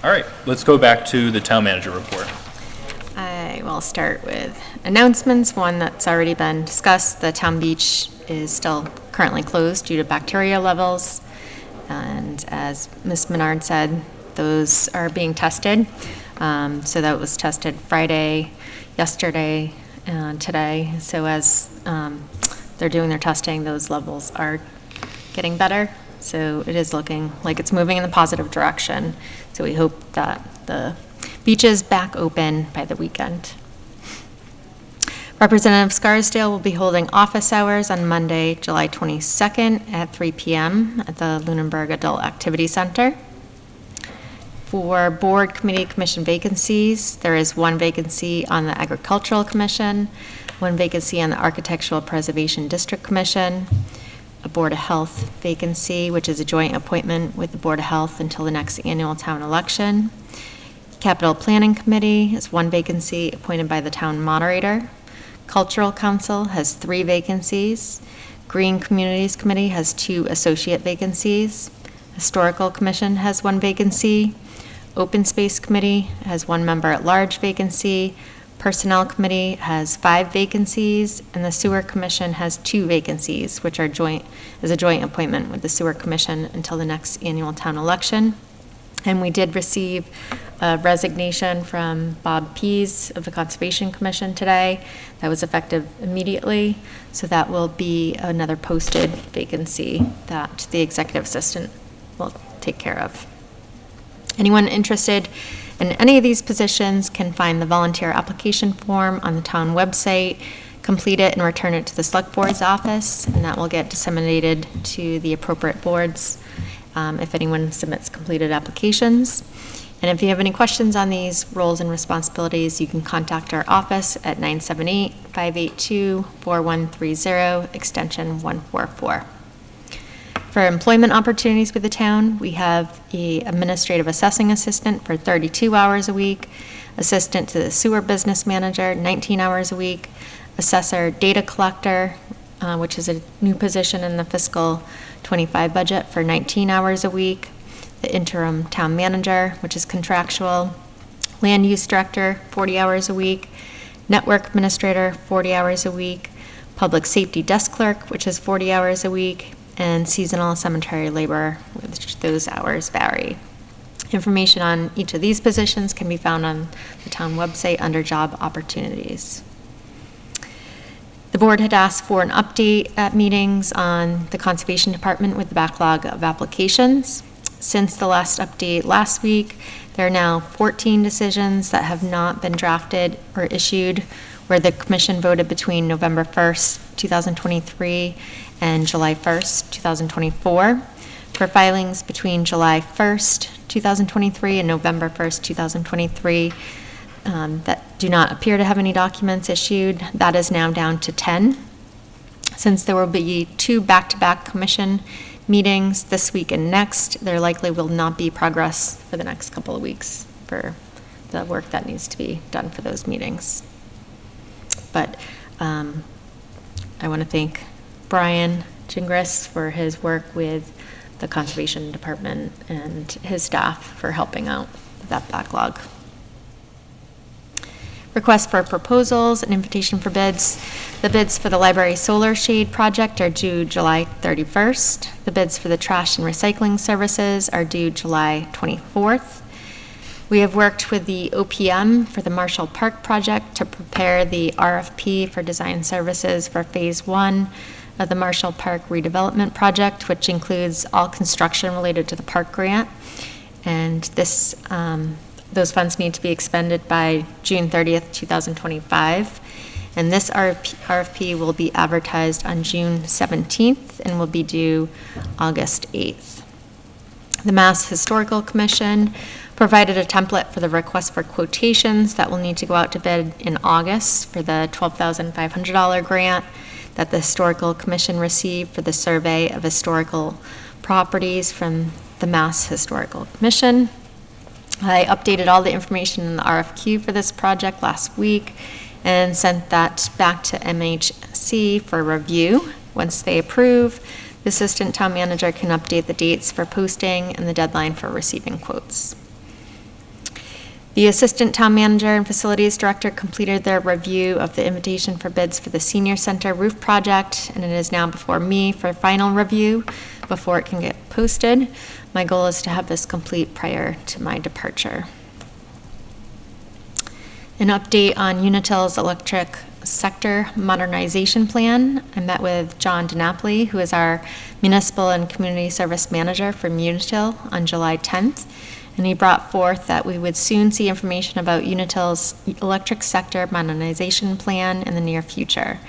All right, let's go back to the town manager report. I will start with announcements. One that's already been discussed, the town beach is still currently closed due to bacteria levels. And as Ms. Menard said, those are being tested. So that was tested Friday, yesterday, and today. So as they're doing their testing, those levels are getting better. So it is looking like it's moving in the positive direction. So we hope that the beach is back open by the weekend. Representative Scarsdale will be holding office hours on Monday, July 22nd at 3 p.m. at the Lunenburg Adult Activity Center. For board, committee, commission vacancies, there is one vacancy on the Agricultural Commission, one vacancy on the Architectural Preservation District Commission, a Board of Health vacancy, which is a joint appointment with the Board of Health until the next annual town election. Capital Planning Committee is one vacancy appointed by the town moderator. Cultural Council has 3 vacancies. Green Communities Committee has 2 associate vacancies. Historical Commission has 1 vacancy. Open Space Committee has 1 member-at-large vacancy. Personnel Committee has 5 vacancies, and the Sewer Commission has 2 vacancies, which are a joint appointment with the Sewer Commission until the next annual town election. And we did receive a resignation from Bob Pease of the Conservation Commission today. That was effective immediately, so that will be another posted vacancy that the executive assistant will take care of. Anyone interested in any of these positions can find the volunteer application form on the town website, complete it and return it to the select board's office, and that will get disseminated to the appropriate boards if anyone submits completed applications. And if you have any questions on these roles and responsibilities, you can contact our office at 978-582-4130, extension 144. For employment opportunities with the town, we have the administrative assessing assistant for 32 hours a week, assistant to the sewer business manager, 19 hours a week, assessor data collector, which is a new position in the fiscal 25 budget for 19 hours a week, the interim town manager, which is contractual, land use director, 40 hours a week, network administrator, 40 hours a week, public safety desk clerk, which is 40 hours a week, and seasonal cemetery labor, which those hours vary. Information on each of these positions can be found on the town website under job opportunities. The board had asked for an update at meetings on the Conservation Department with the backlog of applications. Since the last update last week, there are now 14 decisions that have not been drafted or issued, where the commission voted between November 1st, 2023 and July 1st, 2024. For filings between July 1st, 2023 and November 1st, 2023, that do not appear to have any documents issued, that is now down to 10. Since there will be 2 back-to-back commission meetings this week and next, there likely will not be progress for the next couple of weeks for the work that needs to be done for those meetings. But I want to thank Brian Gingras for his work with the Conservation Department and his staff for helping out with that backlog. Request for proposals and invitation for bids. The bids for the library solar shade project are due July 31st. The bids for the trash and recycling services are due July 24th. We have worked with the OPM for the Marshall Park project to prepare the RFP for design services for phase 1 of the Marshall Park redevelopment project, which includes all construction related to the park grant. And this, those funds need to be expended by June 30th, 2025. And this RFP will be advertised on June 17th and will be due August 8th. The Mass Historical Commission provided a template for the request for quotations that will need to go out to bid in August for the $12,500 grant that the Historical Commission received for the survey of historical properties from the Mass Historical Commission. I updated all the information in the RFQ for this project last week and sent that back to MHC for review. Once they approve, the assistant town manager can update the dates for posting and the deadline for receiving quotes. The Assistant Town Manager and Facilities Director completed their review of the invitation for bids for the Senior Center roof project, and it is now before me for final review before it can get posted. My goal is to have this complete prior to my departure. An update on Unitil's electric sector modernization plan. I met with John DiNapoli, who is our Municipal and Community Service Manager from Unitil, on July 10th. And he brought forth that we would soon see information about Unitil's electric sector modernization plan in the near future.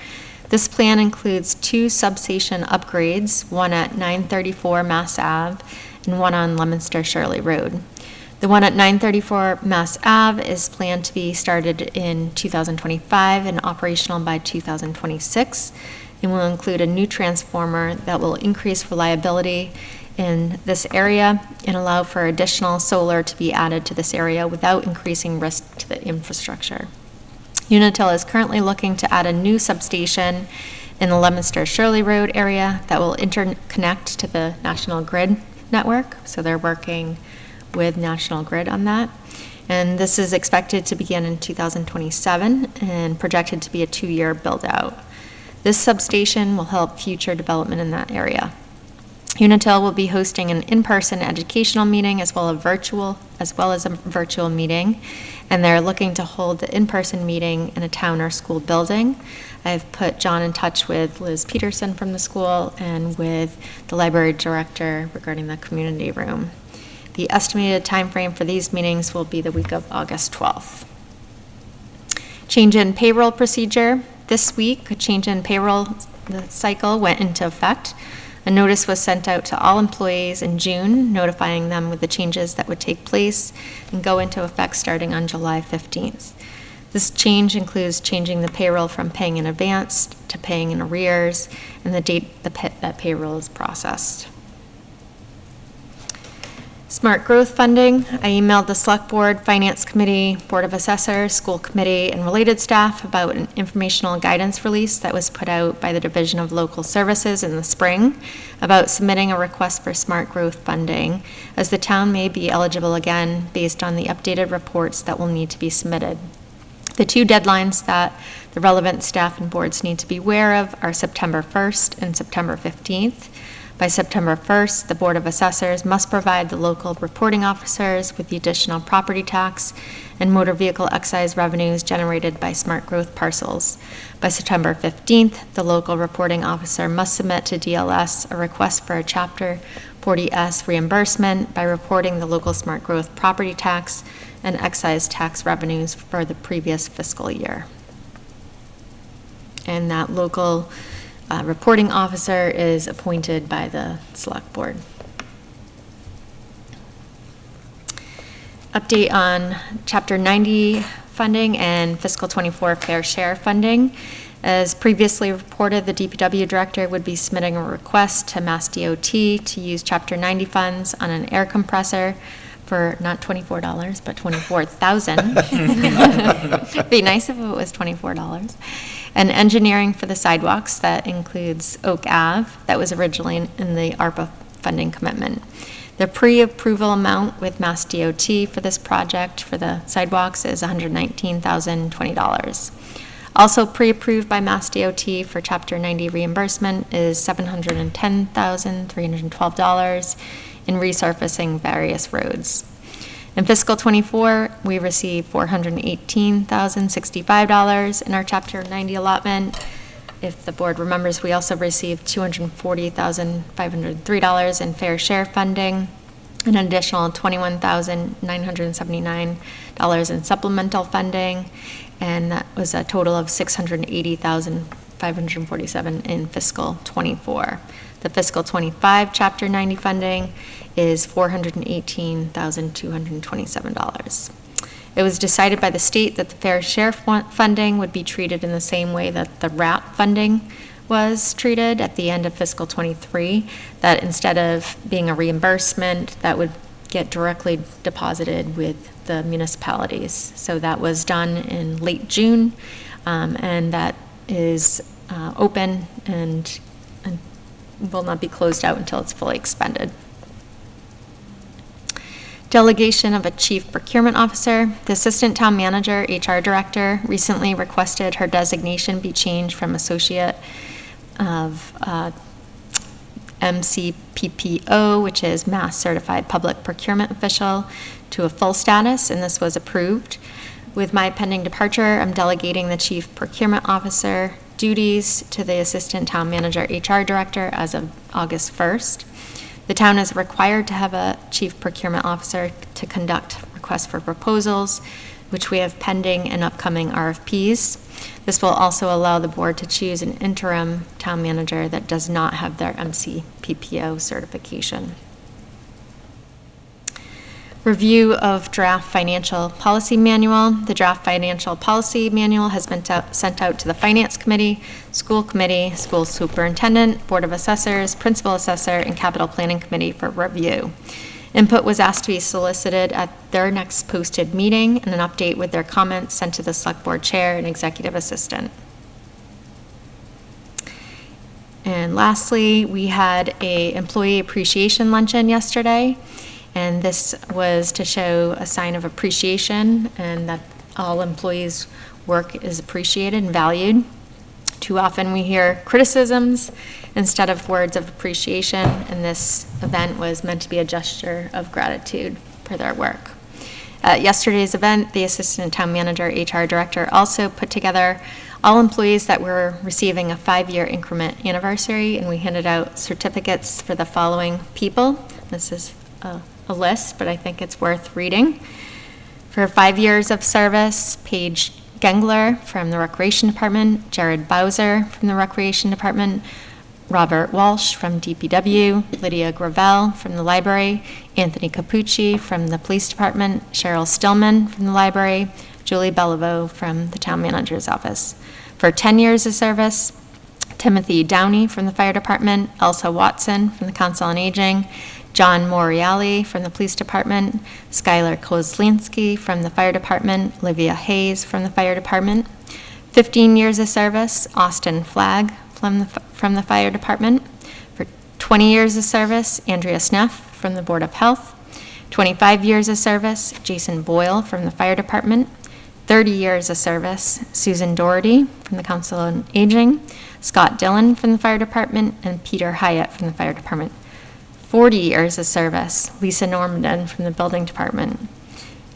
This plan includes 2 substation upgrades, one at 934 Mass Ave and one on Leominster Shirley Road. The one at 934 Mass Ave is planned to be started in 2025 and operational by 2026. It will include a new transformer that will increase reliability in this area and allow for additional solar to be added to this area without increasing risk to the infrastructure. Unitil is currently looking to add a new substation in the Leominster Shirley Road area that will interconnect to the National Grid network. So they're working with National Grid on that. And this is expected to begin in 2027 and projected to be a 2-year build out. This substation will help future development in that area. Unitil will be hosting an in-person educational meeting as well as a virtual meeting, and they're looking to hold the in-person meeting in a town or school building. I've put John in touch with Liz Peterson from the school and with the library director regarding the community room. The estimated time frame for these meetings will be the week of August 12th. Change in payroll procedure. This week, a change in payroll cycle went into effect. A notice was sent out to all employees in June, notifying them with the changes that would take place and go into effect starting on July 15th. This change includes changing the payroll from paying in advance to paying in arrears and the date that payroll is processed. Smart growth funding. I emailed the Select Board, Finance Committee, Board of Assessors, School Committee, and related staff about an informational guidance release that was put out by the Division of Local Services in the spring about submitting a request for smart growth funding, as the town may be eligible again based on the updated reports that will need to be submitted. The 2 deadlines that the relevant staff and boards need to be aware of are September 1st and September 15th. By September 1st, the Board of Assessors must provide the local reporting officers with the additional property tax and motor vehicle excise revenues generated by smart growth parcels. By September 15th, the local reporting officer must submit to DLS a request for a Chapter 40S reimbursement by reporting the local smart growth property tax and excise tax revenues for the previous fiscal year. And that local reporting officer is appointed by the Select Board. Update on Chapter 90 funding and Fiscal 24 Fair Share funding. As previously reported, the DPW Director would be submitting a request to Mass DOT to use Chapter 90 funds on an air compressor for not $24, but $24,000. It'd be nice if it was $24. And engineering for the sidewalks that includes Oak Ave, that was originally in the ARPA funding commitment. The pre-approval amount with Mass DOT for this project for the sidewalks is $119,020. Also pre-approved by Mass DOT for Chapter 90 reimbursement is $710,312 in resurfacing various roads. In fiscal 24, we received $418,065 in our Chapter 90 allotment. If the board remembers, we also received $240,503 in fair share funding, an additional $21,979 in supplemental funding, and that was a total of $680,547 in fiscal 24. The fiscal 25 Chapter 90 funding is $418,227. It was decided by the state that the fair share funding would be treated in the same way that the RAP funding was treated at the end of fiscal 23, that instead of being a reimbursement, that would get directly deposited with the municipalities. So that was done in late June, and that is open and will not be closed out until it's fully expended. Delegation of a chief procurement officer. The assistant town manager, HR director, recently requested her designation be changed from associate of MCPPO, which is Mass Certified Public Procurement Official, to a full status, and this was approved. With my pending departure, I'm delegating the chief procurement officer duties to the assistant town manager, HR director as of August 1st. The town is required to have a chief procurement officer to conduct requests for proposals, which we have pending and upcoming RFPs. This will also allow the board to choose an interim town manager that does not have their MCPPO certification. Review of draft financial policy manual. The draft financial policy manual has been sent out to the Finance Committee, School Committee, School Superintendent, Board of Assessors, Principal Assessor, and Capital Planning Committee for review. Input was asked to be solicited at their next posted meeting, and an update with their comments sent to the Select Board Chair and Executive Assistant. And lastly, we had a employee appreciation luncheon yesterday. And this was to show a sign of appreciation and that all employees' work is appreciated and valued. Too often we hear criticisms instead of words of appreciation, and this event was meant to be a gesture of gratitude for their work. At yesterday's event, the assistant town manager, HR director also put together all employees that were receiving a 5-year increment anniversary, and we handed out certificates for the following people. This is a list, but I think it's worth reading. For 5 years of service, Paige Gengler from the Recreation Department, Jared Bowser from the Recreation Department, Robert Walsh from DPW, Lydia Gravel from the Library, Anthony Capucci from the Police Department, Cheryl Stillman from the Library, Julie Beliveau from the Town Manager's Office. For 10 years of service, Timothy Downey from the Fire Department, Elsa Watson from the Council on Aging, John Moriali from the Police Department, Skylar Kozlinski from the Fire Department, Olivia Hayes from the Fire Department. 15 years of service, Austin Flagg from the Fire Department. For 20 years of service, Andrea Sneff from the Board of Health. 25 years of service, Jason Boyle from the Fire Department. 30 years of service, Susan Doherty from the Council on Aging, Scott Dillon from the Fire Department, and Peter Hyatt from the Fire Department. 40 years of service, Lisa Normandin from the Building Department,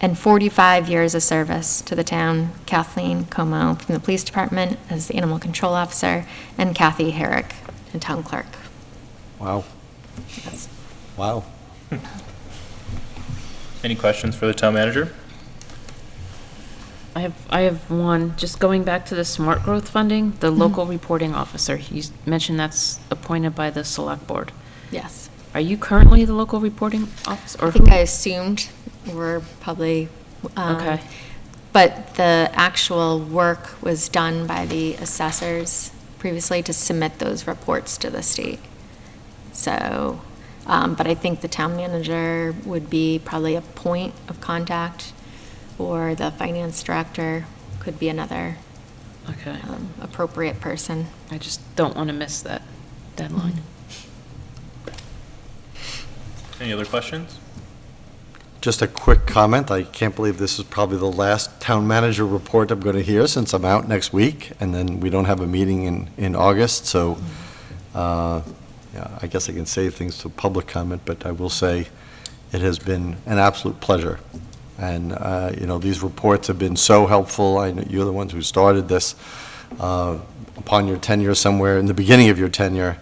and 45 years of service to the town, Kathleen Como from the Police Department as the Animal Control Officer, and Kathy Herrick, the Town Clerk. Wow. Yes. Wow. Any questions for the town manager? I have one, just going back to the smart growth funding, the local reporting officer, you mentioned that's appointed by the select board. Yes. Are you currently the local reporting officer? Or I think who? I assumed we're probably, Okay. but the actual work was done by the assessors previously to submit those reports to the state. So, but I think the town manager would be probably a point of contact, or the finance director could be another Okay. appropriate person. I just don't want to miss that deadline. Any other questions? Just a quick comment. I can't believe this is probably the last town manager report I'm going to hear since I'm out next week, and then we don't have a meeting in August, so yeah, I guess I can save things to public comment, but I will say it has been an absolute pleasure. And, you know, these reports have been so helpful. I know you're the ones who started this upon your tenure somewhere in the beginning of your tenure,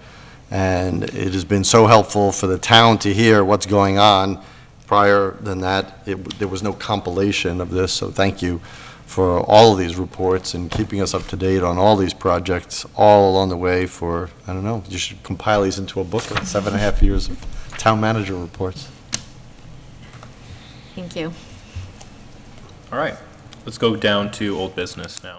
and it has been so helpful for the town to hear what's going on. Prior than that, there was no compilation of this, so thank you for all of these reports and keeping us up to date on all these projects all along the way for, I don't know, you should compile these into a booklet, 7.5 years of town manager reports. Thank you. All right, let's go down to old business now.